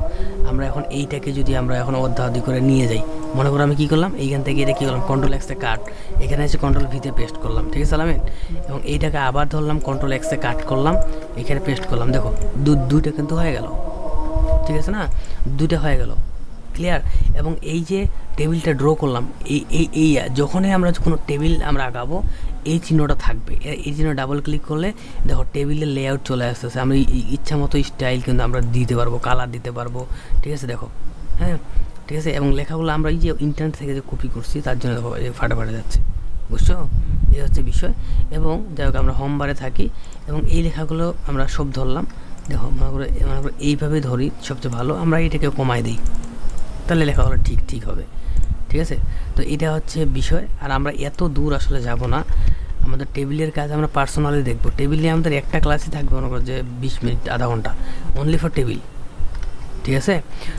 আমরা এখন এইটাকে যদি আমরা এখন অর্ধাঅর্ধি করে নিয়ে যাই, মনে করো আমি কী করলাম, এইখান থেকে এটা কী করলাম, কন্ট্রোল এক্সে কাট, এখানে এসে কন্ট্রোল ভিতে পেস্ট করলাম, ঠিক আছে আলামিন। এবং এইটাকে আবার ধরলাম, কন্ট্রোল এক্সে কাট করলাম, এখানে পেস্ট করলাম, দেখো দুইটা কিন্তু হয়ে গেল, ঠিক আছে না, দুইটা হয়ে গেল, ক্লিয়ার। এবং এই যে টেবিলটা ড্র করলাম, এই যখনই আমরা কোনো টেবিল আমরা আঁকাবো এই চিহ্নটা থাকবে, এই চিহ্ন ডাবল ক্লিক করলে দেখো টেবিলের লেআউট চলে আসতেছে, আমরা ইচ্ছা মতো স্টাইল কিন্তু আমরা দিতে পারবো, কালার দিতে পারবো, ঠিক আছে, দেখো, হ্যাঁ, ঠিক আছে। এবং লেখাগুলো আমরা এই যে ইন্টারনেট থেকে যে কপি করছি তার জন্য দেখো ফাটা যাচ্ছে, বুঝছো, এই হচ্ছে বিষয়। এবং যাই হোক আমরা হোম বারে থাকি এবং এই লেখাগুলো আমরা সব ধরলাম, দেখো মনে করে এইভাবে ধরি সবচেয়ে ভালো, আমরা এটাকে কমাই দিই, তাহলে লেখাগুলো ঠিক হবে, ঠিক আছে। তো এটা হচ্ছে বিষয়। আর আমরা এত দূর আসলে যাব না, আমাদের টেবিলের কাজ আমরা পার্সোনালি দেখবো। টেবিলে আমাদের একটা ক্লাসই থাকবে, মনে করো যে 20 মিনিট আধা ঘন্টা অনলি ফর টেবিল, ঠিক আছে।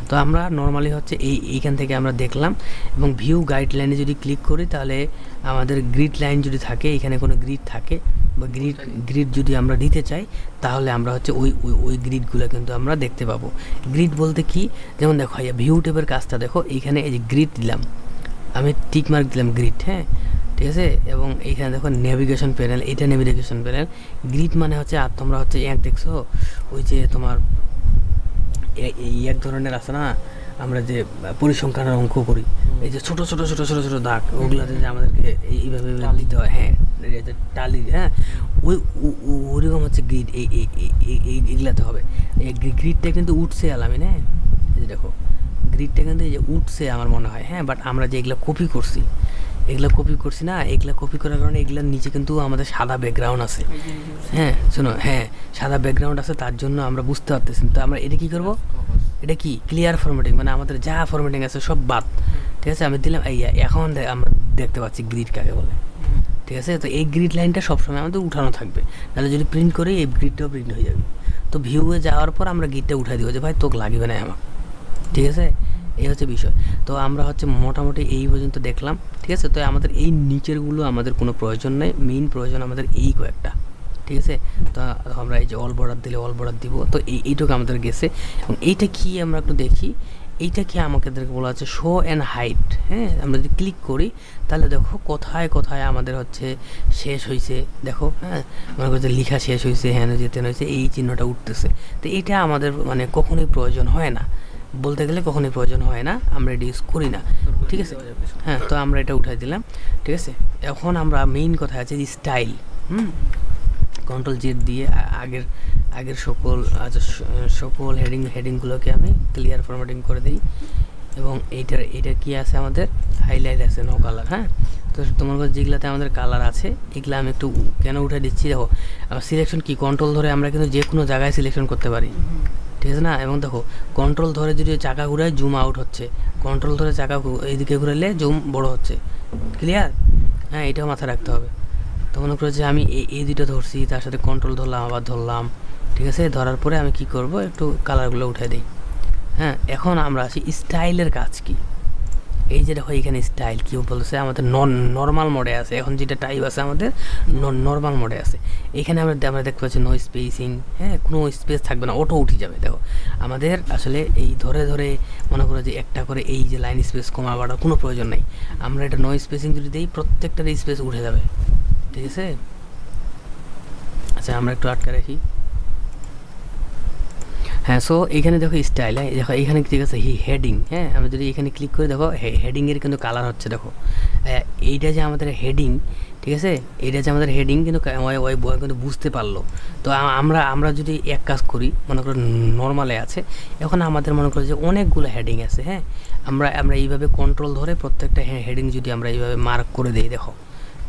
তো আমরা নর্মালি হচ্ছে এইখান থেকে আমরা দেখলাম, এবং ভিউ গাইডলাইনে যদি ক্লিক করি তাহলে আমাদের গ্রিড লাইন যদি থাকে, এখানে কোনো গ্রিড থাকে বা গ্রিড যদি আমরা দিতে চাই, তাহলে আমরা হচ্ছে ওই গ্রিডগুলো কিন্তু আমরা দেখতে পাবো। গ্রিড বলতে কি, যেমন দেখো ভিউ ট্যাবের কাজটা দেখো, এইখানে এই যে গ্রিড দিলাম, আমি টিক মার্ক দিলাম গ্রিড, হ্যাঁ, ঠিক আছে। এবং এইখানে দেখো নেভিগেশন প্যানেল, এটা নেভিগেশন প্যানেল। গ্রিড মানে হচ্ছে, আর তোমরা হচ্ছে এক দেখছো ওই যে তোমার এই এক ধরনের আছে না আমরা যে পরিসংখ্যানের অঙ্ক করি, এই যে ছোট ছোট ছোট ছোট ছোট দাগ, ওগুলাতে যে আমাদেরকে এইভাবে এইভাবে দিতে হয়, হ্যাঁ এই যে টালি, হ্যাঁ ওই ওরকম হচ্ছে গ্রিড, এইগুলাতে হবে। এই গ্রিডটা কিন্তু উঠছে আলামিন, হ্যাঁ এই যে দেখো গ্রিডটা কিন্তু এই যে উঠছে আমার মনে হয়, হ্যাঁ বাট আমরা যে এগুলো কপি করছি, এগুলো কপি করছি না, এগুলো কপি করার কারণে এগুলোর নিচে কিন্তু আমাদের সাদা ব্যাকগ্রাউন্ড আছে, হ্যাঁ শোনো, হ্যাঁ সাদা ব্যাকগ্রাউন্ড আছে, তার জন্য আমরা বুঝতে পারতেছি। তো আমরা এটা কী করবো, এটা কি ক্লিয়ার ফরম্যাটিং, মানে আমাদের যা ফরম্যাটিং আছে সব বাদ, ঠিক আছে আমি দিলাম এই, এখন আমরা দেখতে পাচ্ছি গ্রিড কাকে বলে, ঠিক আছে। তো এই গ্রিড লাইনটা সবসময় আমাদের উঠানো থাকবে, নাহলে যদি প্রিন্ট করি এই গ্রিডটাও প্রিন্ট হয়ে যাবে। তো ভিউয়ে যাওয়ার পর আমরা গ্রিডটা উঠাই দিব যে ভাই তোকে লাগবে না আমার, ঠিক আছে এই হচ্ছে বিষয়। তো আমরা হচ্ছে মোটামুটি এই পর্যন্ত দেখলাম, ঠিক আছে। তো আমাদের এই নিচেরগুলো আমাদের কোনো প্রয়োজন নেই, মেইন প্রয়োজন আমাদের এই কয়েকটা, ঠিক আছে। তো আমরা এই যে অল বর্ডার দিলে অল বর্ডার দিব, তো এইটুকু আমাদের গেছে। এবং এইটা কি আমরা একটু দেখি, এইটা কি আমাদেরকে বলা আছে শো অ্যান্ড হাইট, হ্যাঁ আমরা যদি ক্লিক করি তাহলে দেখো কোথায় কোথায় আমাদের হচ্ছে শেষ হয়েছে, দেখো হ্যাঁ মনে করছে লেখা শেষ হয়েছে, হ্যাঁ যেতে হয়েছে, এই চিহ্নটা উঠতেছে। তো এটা আমাদের মানে কখনোই প্রয়োজন হয় না, বলতে গেলে কখনোই প্রয়োজন হয় না, আমরা এটা ইউজ করি না, ঠিক আছে। হ্যাঁ তো আমরা এটা উঠাই দিলাম, ঠিক আছে। এখন আমরা মেইন কথা আছে যে স্টাইল, কন্ট্রোল জেড দিয়ে আগের সকল সকল হেডিংগুলোকে আমি ক্লিয়ার ফরম্যাটিং করে দিই। এবং এইটার কি আছে আমাদের হাইলাইট আছে নো কালার, হ্যাঁ। তো তোমার কাছে যেগুলাতে আমাদের কালার আছে এগুলো আমি একটু কেন উঠে দিচ্ছি, দেখো আমার সিলেকশন কি কন্ট্রোল ধরে আমরা কিন্তু যে কোনো জায়গায় সিলেকশন করতে পারি, ঠিক আছে না। এবং দেখো কন্ট্রোল ধরে যদি চাকা ঘুরাই জুম আউট হচ্ছে, কন্ট্রোল ধরে চাকা এইদিকে ঘুরালে জুম বড় হচ্ছে, ক্লিয়ার, হ্যাঁ এটাও মাথায় রাখতে হবে। তো মনে করো যে আমি এই দুটো ধরছি, তার সাথে কন্ট্রোল ধরলাম, আবার ধরলাম, ঠিক আছে। ধরার পরে আমি কি করব, একটু কালারগুলো উঠে দিই, হ্যাঁ। এখন আমরা আসি স্টাইলের কাজ কি, এই যে দেখো এখানে স্টাইল কি বলছে আমাদের নর্মাল মোডে আছে, এখন যেটা টাইপ আছে আমাদের নর্মাল মোডে আছে। এখানে আমরা দেখতে পাচ্ছি নো স্পেসিং, হ্যাঁ কোনো স্পেস থাকবে না, অটো উঠে যাবে। দেখো আমাদের আসলে এই ধরে ধরে মনে করো যে একটা করে এই যে লাইন স্পেস কমা বাড়ার কোনো প্রয়োজন নেই, আমরা এটা নো স্পেসিং যদি দিই প্রত্যেকটার স্পেস উঠে যাবে, ঠিক আছে। আচ্ছা আমরা একটু আটকে রাখি, হ্যাঁ। সো এখানে দেখো স্টাইল, হ্যাঁ দেখো এখানে ঠিক আছে হেডিং, হ্যাঁ আমি যদি এখানে ক্লিক করে দেখো হেডিংয়ের কিন্তু কালার হচ্ছে, দেখো এইটা যে আমাদের হেডিং, ঠিক আছে এইটা যে আমাদের হেডিং কিন্তু ওই বয় কিন্তু বুঝতে পারলো। তো আমরা যদি এক কাজ করি, মনে করো নর্মালে আছে, এখন আমাদের মনে করো যে অনেকগুলো হেডিং আছে, হ্যাঁ আমরা এইভাবে কন্ট্রোল ধরে প্রত্যেকটা হেডিং যদি আমরা এইভাবে মার্ক করে দিই, দেখো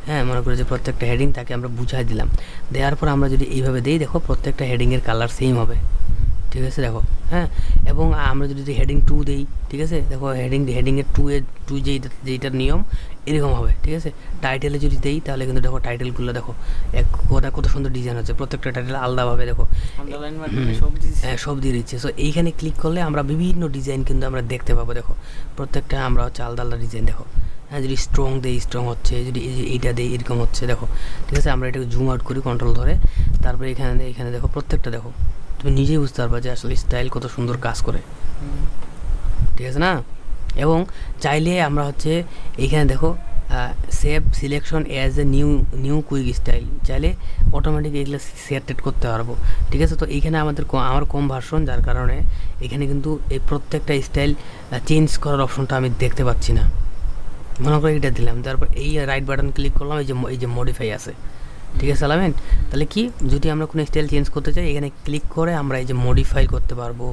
হ্যাঁ মনে করি যে প্রত্যেকটা হেডিং তাকে আমরা বুঝাই দিলাম, দেওয়ার পর আমরা যদি এইভাবে দিই দেখো প্রত্যেকটা হেডিংয়ের কালার সেম হবে, ঠিক আছে দেখো, হ্যাঁ। এবং আমরা যদি হেডিং 2 দিই, ঠিক আছে দেখো হেডিংয়ের টু যেইটার নিয়ম এরকম হবে, ঠিক আছে। টাইটেলে যদি দেই তাহলে কিন্তু দেখো টাইটেলগুলো দেখো কত সুন্দর ডিজাইন হচ্ছে, প্রত্যেকটা টাইটেল আলাদাভাবে দেখো হ্যাঁ সব দিয়ে দিচ্ছে। সো এইখানে ক্লিক করলে আমরা বিভিন্ন ডিজাইন কিন্তু আমরা দেখতে পাবো, দেখো প্রত্যেকটা আমরা হচ্ছে আলাদা আলাদা ডিজাইন, দেখো হ্যাঁ যদি স্ট্রং দেই স্ট্রং হচ্ছে, যদি এইটা দেই এরকম হচ্ছে, দেখো ঠিক আছে। আমরা এটাকে জুম আউট করি কন্ট্রোল ধরে, তারপরে এখানে দেখো প্রত্যেকটা দেখো, তুমি নিজেই বুঝতে পারবা যে আসলে স্টাইল কত সুন্দর কাজ করে, ঠিক আছে না। এবং চাইলে আমরা হচ্ছে এইখানে দেখো save selection as a new quick style, চাইলে অটোমেটিক এগুলো সেট করতে পারবো, ঠিক আছে। তো এইখানে আমার কম ভার্সন, যার কারণে এখানে কিন্তু এই প্রত্যেকটা স্টাইল চেঞ্জ করার অপশনটা আমি দেখতে পাচ্ছি না। মনে করে এটা দিলাম, তারপর এই রাইট বাটন ক্লিক করলাম, এই যে মডিফাই আছে, ঠিক আছে আলামিন। তাহলে কি যদি আমরা কোনো স্টাইল চেঞ্জ করতে চাই এখানে ক্লিক করে আমরা এই যে মডিফাই করতে পারবো,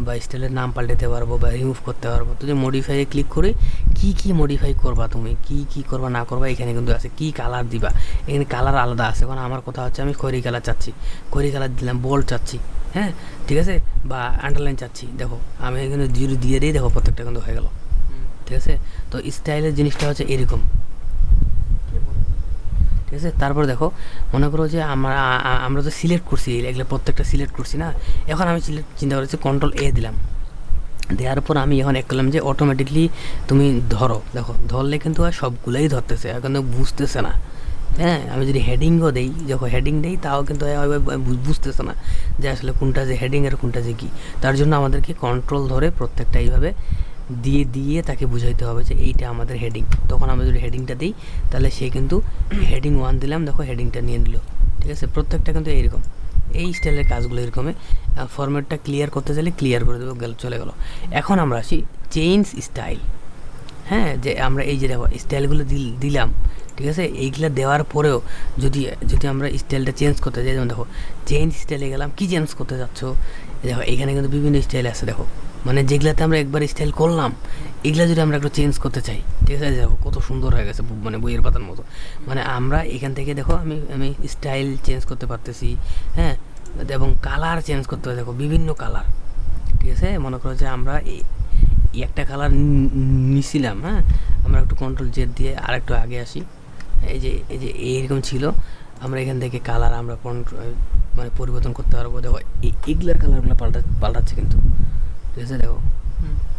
বা স্টাইলের নাম পাল্টাতে পারবো বা রিমুভ করতে পারবো। তো যদি মডিফাইয়ে ক্লিক করি কি মডিফাই করবা তুমি, কি করবা না করবা এখানে কিন্তু আছে, কি কালার দিবা এখানে কালার আলাদা আছে। কারণ আমার কথা হচ্ছে আমি খয়েরি কালার চাচ্ছি, খয়েরি কালার দিলাম, বোল্ড চাচ্ছি, হ্যাঁ ঠিক আছে, বা আন্ডারলাইন চাচ্ছি, দেখো আমি এখানে যদি দিয়ে দিই দেখো প্রত্যেকটা কিন্তু হয়ে গেল, ঠিক আছে। তো স্টাইলের জিনিসটা হচ্ছে এরকম, ঠিক আছে। তারপর দেখো মনে করো যে আমরা তো সিলেক্ট করছি এগুলো প্রত্যেকটা সিলেক্ট করছি না, এখন আমি চিন্তা করেছি কন্ট্রোল এ দিলাম, দেওয়ার পর আমি এখন এক করলাম যে অটোমেটিকলি তুমি ধরো, দেখো ধরলে কিন্তু আর সবগুলোই ধরতেছে, এখন বুঝতেছে না, হ্যাঁ। আমি যদি হেডিংও দেই, যখন হেডিং দেই তাও কিন্তু বুঝতেছে না যে আসলে কোনটা যে হেডিং আর কোনটা যে কী। তার জন্য আমাদেরকে কন্ট্রোল ধরে প্রত্যেকটা এইভাবে দিয়ে তাকে বুঝাইতে হবে যে এইটা আমাদের হেডিং। তখন আমরা যদি হেডিংটা দিই তাহলে সে কিন্তু হেডিং 1 দিলাম, দেখো হেডিংটা নিয়ে নিল, ঠিক আছে। প্রত্যেকটা কিন্তু এইরকম এই স্টাইলের কাজগুলো এরকমই। ফরম্যাটটা ক্লিয়ার করতে চাইলে ক্লিয়ার করে দেবো, চলে গেল। এখন আমরা আসি চেঞ্জ স্টাইল। হ্যাঁ, যে আমরা এই যে দেখো স্টাইলগুলো দিলাম, ঠিক আছে। এইগুলো দেওয়ার পরেও যদি যদি আমরা স্টাইলটা চেঞ্জ করতে চাই, যেমন দেখো চেঞ্জ স্টাইলে গেলাম, কি চেঞ্জ করতে চাচ্ছ, দেখো এখানে কিন্তু বিভিন্ন স্টাইল আছে। দেখো মানে যেগুলাতে আমরা একবার স্টাইল করলাম, এগুলা যদি আমরা একটু চেঞ্জ করতে চাই, ঠিক আছে, দেখো কত সুন্দর হয়ে গেছে, মানে বইয়ের পাতার মতো। মানে আমরা এখান থেকে দেখো আমি স্টাইল চেঞ্জ করতে পারতেছি, হ্যাঁ, এবং কালার চেঞ্জ করতে পারি। দেখো বিভিন্ন কালার, ঠিক আছে। মনে করো যে আমরা একটা কালার নিছিলাম, হ্যাঁ, আমরা একটু কন্ট্রোল জেড দিয়ে আর একটু আগে আসি। এই যে এইরকম ছিল, আমরা এখান থেকে কালার আমরা মানে পরিবর্তন করতে পারবো। দেখো এগুলার কালারগুলো পাল্টাচ্ছে কিন্তু, ঠিক আছে। দেখো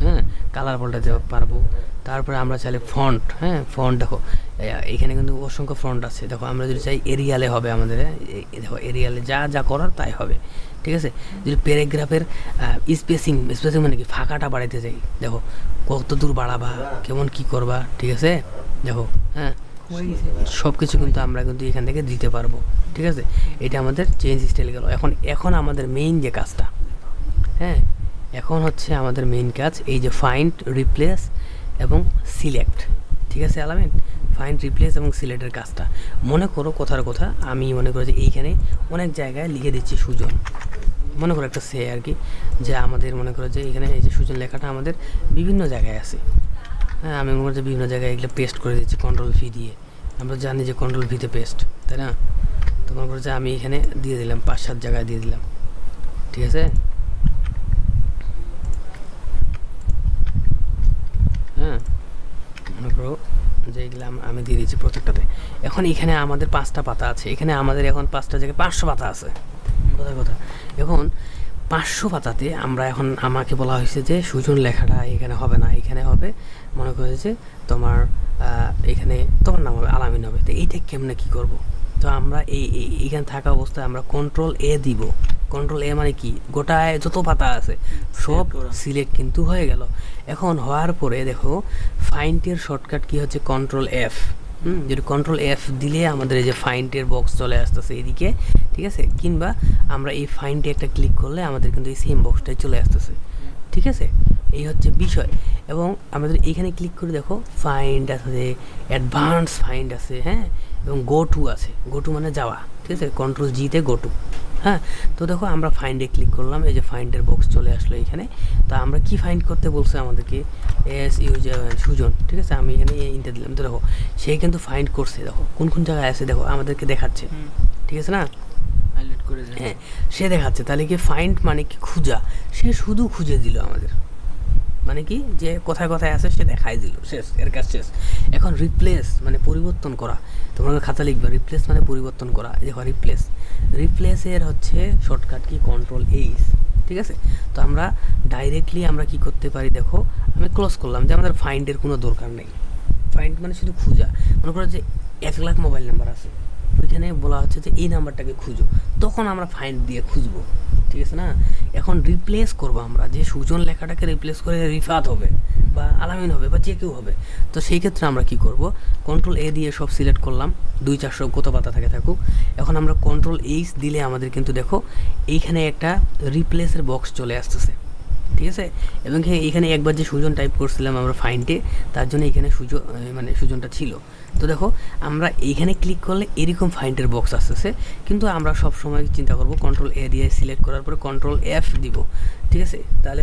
হ্যাঁ, কালার পাল্টাতে পারবো। তারপরে আমরা চাইলে ফন্ট, হ্যাঁ, ফন্ট দেখো এখানে কিন্তু অসংখ্য ফন্ট আছে। দেখো আমরা যদি চাই এরিয়ালে হবে আমাদের, দেখো এরিয়ালে যা করার তাই হবে, ঠিক আছে। যদি প্যারাগ্রাফের স্পেসিং মানে কি ফাঁকাটা বাড়াইতে চাই, দেখো কত দূর বাড়াবা, কেমন কি করবা, ঠিক আছে। দেখো হ্যাঁ, সব কিছু কিন্তু আমরা কিন্তু এখান থেকে দিতে পারবো, ঠিক আছে। এটা আমাদের চেঞ্জ স্টাইল গেল। এখন আমাদের মেইন যে কাজটা, হ্যাঁ, এখন হচ্ছে আমাদের মেইন কাজ এই যে ফাইন্ড, রিপ্লেস এবং সিলেক্ট, ঠিক আছে আলামিন। ফাইন্ড, রিপ্লেস এবং সিলেক্টের কাজটা মনে করো কথার কথা, আমি মনে করি যে এইখানে অনেক জায়গায় লিখে দিচ্ছি সুজন, মনে করো একটা সে আর কি, যে আমাদের মনে করো যে এখানে এই যে সুজন লেখাটা আমাদের বিভিন্ন জায়গায় আছে, হ্যাঁ, আমি মনে করি যে বিভিন্ন জায়গায় এগুলো পেস্ট করে দিচ্ছি কন্ট্রোল ভি দিয়ে। আমরা জানি যে কন্ট্রোল ভিতে পেস্ট, তাই না। তো মনে করো যে আমি এখানে দিয়ে দিলাম 5-7 জায়গায় দিয়ে দিলাম, ঠিক আছে। হ্যাঁ, মনে করো যে এগুলো আমি দিয়ে দিচ্ছি প্রত্যেকটাতে। এখন এখানে আমাদের 5টা পাতা আছে, এখানে আমাদের এখন 5টা জায়গায় 500 পাতা আছে, কথা। এখন 500 পাতাতে আমরা এখন আমাকে বলা হয়েছে যে সুজন লেখাটা এখানে হবে না, এখানে হবে মনে করেছে তোমার এখানে তোমার নাম হবে আলামিন হবে। তো এইটা কেমনে কী করব? তো আমরা এইখানে থাকা অবস্থায় আমরা কন্ট্রোল এ দিব। কন্ট্রোল এ মানে কি, গোটায় যত পাতা আছে সব সিলেক্ট কিন্তু হয়ে গেল। এখন হওয়ার পরে দেখো ফাইন্ডের শর্টকাট কি হচ্ছে, কন্ট্রোল এফ। যদি কন্ট্রোল এফ দিলে আমাদের এই যে ফাইন্ডের বক্স চলে আসতেছে এদিকে, ঠিক আছে। কিংবা আমরা এই ফাইন্ডে একটা ক্লিক করলে আমাদের কিন্তু এই সেম বক্সটাই চলে আসতেছে, ঠিক আছে। এই হচ্ছে বিষয়। এবং আমাদের এইখানে ক্লিক করে দেখো ফাইন্ড আছে, অ্যাডভান্স ফাইন্ড আছে, হ্যাঁ, এবং গো টু আছে। গো টু মানে যাওয়া, ঠিক আছে, কন্ট্রোল জিতে গো টু। হ্যাঁ, তো দেখো আমরা ফাইন্ডে ক্লিক করলাম, এই যে ফাইন্ডের বক্স চলে আসলো এখানে। তো আমরা কি ফাইন্ড করতে বলছে আমাদেরকে, সুজন, ঠিক আছে। আমি এখানে ইন্টার দিলাম, তো দেখো সে কিন্তু ফাইন্ড করছে, দেখো কোন জায়গায় আছে দেখো আমাদেরকে দেখাচ্ছে, ঠিক আছে না। হ্যাঁ, সে দেখাচ্ছে, তাহলে কি ফাইন্ড মানে কি খুঁজা, সে শুধু খুঁজে দিল আমাদের, মানে কি যে কোথায় আছে সে দেখাই দিল, শেষ, এর কাজ শেষ। এখন রিপ্লেস মানে পরিবর্তন করা, তোমরা খাতা লিখবে রিপ্লেস মানে পরিবর্তন করা। দেখো রিপ্লেসের হচ্ছে শর্টকাট কি, কন্ট্রোল এইচ, ঠিক আছে। তো আমরা ডাইরেক্টলি আমরা কি করতে পারি, দেখো আমি ক্লোজ করলাম, যে আমাদের ফাইন্ডের কোনো দরকার নেই। ফাইন্ড মানে শুধু খুঁজা, মনে করো যে 1 লাখ মোবাইল নাম্বার আছে, ওইখানে বলা হচ্ছে যে এই নাম্বারটাকে খুঁজো, তখন আমরা ফাইন্ড দিয়ে খুঁজবো, ঠিক আছে না। এখন রিপ্লেস করবো আমরা, যে সুজন লেখাটাকে রিপ্লেস করে রিফাত হবে বা আলামিন হবে বা যে কেউ হবে। তো সেই ক্ষেত্রে আমরা কি করব, কন্ট্রোল এ দিয়ে সব সিলেক্ট করলাম, 200-400 কত পাতা থাকুক। এখন আমরা কন্ট্রোল এইচ দিলে আমাদের কিন্তু দেখো এইখানে একটা রিপ্লেসের বক্স চলে আসতেছে, ঠিক আছে। এবং এখানে একবার যে সুজন টাইপ করছিলাম আমরা ফাইন্ডে, তার জন্য এখানে মানে সুজনটা ছিল। তো দেখো আমরা এইখানে ক্লিক করলে এরকম ফাইন্ডের বক্স আসতেছে, কিন্তু আমরা সব সময় চিন্তা করব কন্ট্রোল এ দিয়ে সিলেক্ট করার পরে কন্ট্রোল এফ দিব, ঠিক আছে। তাহলে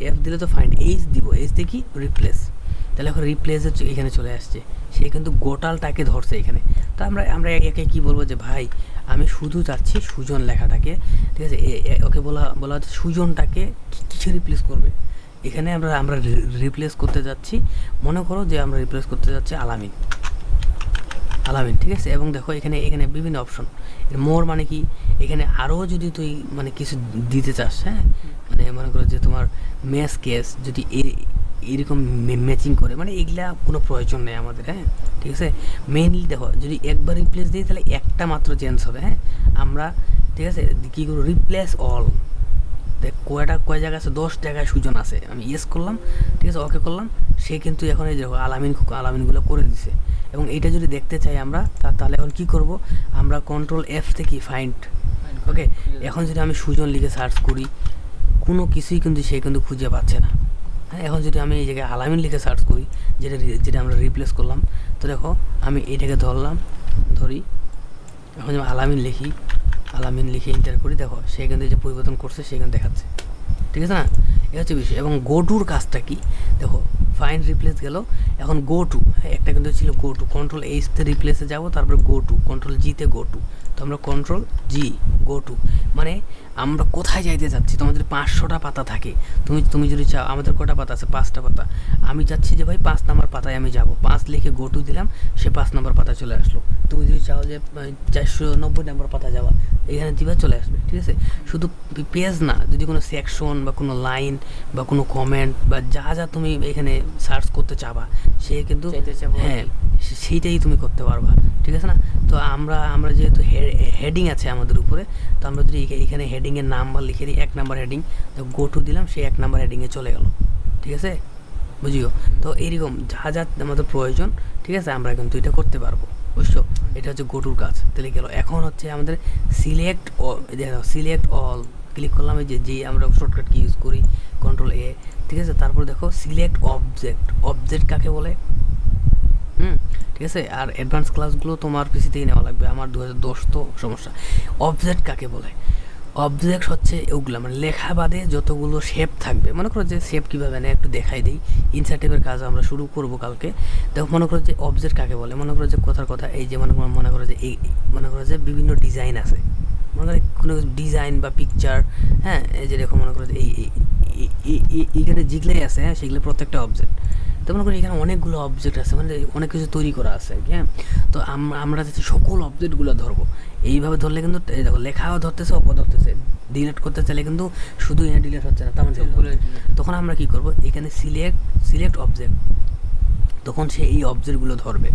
এফ দিলে তো ফাইন্ড, এইচ দিব, এইচ দিয়ে কি রিপ্লেস, তাহলে এখন রিপ্লেস এখানে চলে আসছে, সে কিন্তু গোটালটাকে ধরছে এখানে। তো আমরা একে কি বলবো, যে ভাই আমি শুধু চাচ্ছি সুজন লেখাটাকে, ঠিক আছে। ওকে বলা হচ্ছে সুজনটাকে কিছু রিপ্লেস করবে। এখানে আমরা রিপ্লেস করতে যাচ্ছি, মনে করো যে আমরা রিপ্লেস করতে যাচ্ছি আলামিন, ঠিক আছে। এবং দেখো এখানে বিভিন্ন অপশন, মোর মানে কি, এখানে আরও যদি তুই মানে কিছু দিতে চাস, হ্যাঁ, মানে মনে করো যে তোমার ম্যাচ কেস যদি এরকম ম্যাচিং করে, মানে এগুলা কোনো প্রয়োজন নেই আমাদের, হ্যাঁ, ঠিক আছে। মেইনলি দেখো যদি একবার রিপ্লেস দিই তাহলে একটা মাত্র চেঞ্জ হবে, হ্যাঁ। আমরা ঠিক আছে কী করবো, রিপ্লেস অল, দেখ কয় জায়গা আছে, 10 জায়গায় সুজন আছে, আমি ইয়েস করলাম, ঠিক আছে, ওকে করলাম, সে কিন্তু এখন এই যে আলামিনগুলো করে দিছে। এবং এইটা যদি দেখতে চাই আমরা, তাহলে এখন কী করব, আমরা কন্ট্রোল এফ থেকে ফাইন্ড ওকে, এখন যদি আমি সুজন লিখে সার্চ করি কোনো কিছুই কিন্তু সে কিন্তু খুঁজে পাচ্ছে না। হ্যাঁ, এখন যদি আমি এই জায়গায় আলামিন লিখে সার্চ করি, যেটা আমরা রিপ্লেস করলাম, তো দেখো আমি এটাকে ধরি, এখন যদি আলামিন লিখে এন্টার করি, দেখো সে কিন্তু এই যে পরিবর্তন করছে সে কিন্তু দেখাচ্ছে, ঠিক আছে না? এ হচ্ছে বিষয়। এবং গো টুর কাজটা কি দেখো, ফাইন্ড রিপ্লেস গেল, এখন গো টু, হ্যাঁ একটা কিন্তু ছিল গো টু, কন্ট্রোল এইচতে রিপ্লেসে যাবো, তারপরে গো টু, কন্ট্রোল জিতে গো টু, তো আমরা কন্ট্রোল জি গো টু, মানে আমরা কোথায় যাইতে চাচ্ছি। তোমাদের 500টা পাতা থাকে, তুমি যদি চাও, আমাদের কটা পাতা আছে? 5টা পাতা। আমি চাচ্ছি যে ভাই 5 নাম্বার পাতায় আমি যাব, 5 লিখে গো টু দিলাম, সে 5 নাম্বার পাতা চলে আসলো। তুমি যদি চাও যে 490 নাম্বার পাতা যাওয়া, এখানে দিবা, চলে আসবে, ঠিক আছে? শুধু পেজ না, যদি কোনো সেকশন বা কোনো লাইন বা কোনো কমেন্ট বা যা তুমি এখানে সার্চ করতে চাবা, সে কিন্তু হ্যাঁ সেইটাই তুমি করতে পারবা, ঠিক আছে না? তো আমরা যেহেতু হেডিং আছে আমাদের উপরে, তো আমরা যদি এখানে হেডিংয়ের নাম্বার লিখে দিই, 1 নাম্বার হেডিং, তো গো টু দিলাম, সে 1 নাম্বার হেডিংয়ে চলে গেল, ঠিক আছে? বুঝিও? তো এইরকম যা আমাদের প্রয়োজন, ঠিক আছে, আমরা কিন্তু এটা করতে পারবো, বুঝছো? এটা হচ্ছে গো টুর কাজ। তাহলে গেল। এখন হচ্ছে আমাদের সিলেক্ট অল ক্লিক করলাম, এই যে আমরা শর্টকাট কি ইউজ করি, কন্ট্রোল এ, ঠিক আছে? তারপর দেখো সিলেক্ট অবজেক্ট কাকে বলে, ঠিক আছে? আর অ্যাডভান্স ক্লাসগুলো তোমার পিসি থেকে নেওয়া লাগবে, আমার 2010 তো সমস্যা। অবজেক্ট কাকে বলে? অবজেক্ট হচ্ছে ওগুলো মানে লেখা বাদে যতগুলো শেপ থাকবে। মনে করো যে শেপ কীভাবে নেয় একটু দেখাই দিই, ইনসার্টিভের কাজ আমরা শুরু করবো কালকে। দেখো, মনে করো যে অবজেক্ট কাকে বলে, মনে করো যে কথা এই যে মনে করো যে মনে করো যে বিভিন্ন ডিজাইন আছে, মনে করো কোনো ডিজাইন বা পিকচার, হ্যাঁ এই যে দেখো, মনে করো যে এইখানে যেগুলোই আছে, হ্যাঁ সেগুলো প্রত্যেকটা অবজেক্ট। তো মনে করি এখানে অনেকগুলো অবজেক্ট আছে, মানে অনেক কিছু তৈরি করা আছে আর কি, হ্যাঁ। তো আমরা যাতে সকল অবজেক্টগুলো ধরবো, এইভাবে ধরলে কিন্তু দেখো লেখাও ধরতেছে, অপ ধরতেছে। ডিলিট করতে চাইলে কিন্তু শুধু এখানে ডিলিট হচ্ছে না, তেমন তখন আমরা কী করবো, এখানে সিলেক্ট অবজেক্ট, তখন সে এই অবজেক্টগুলো ধরবে।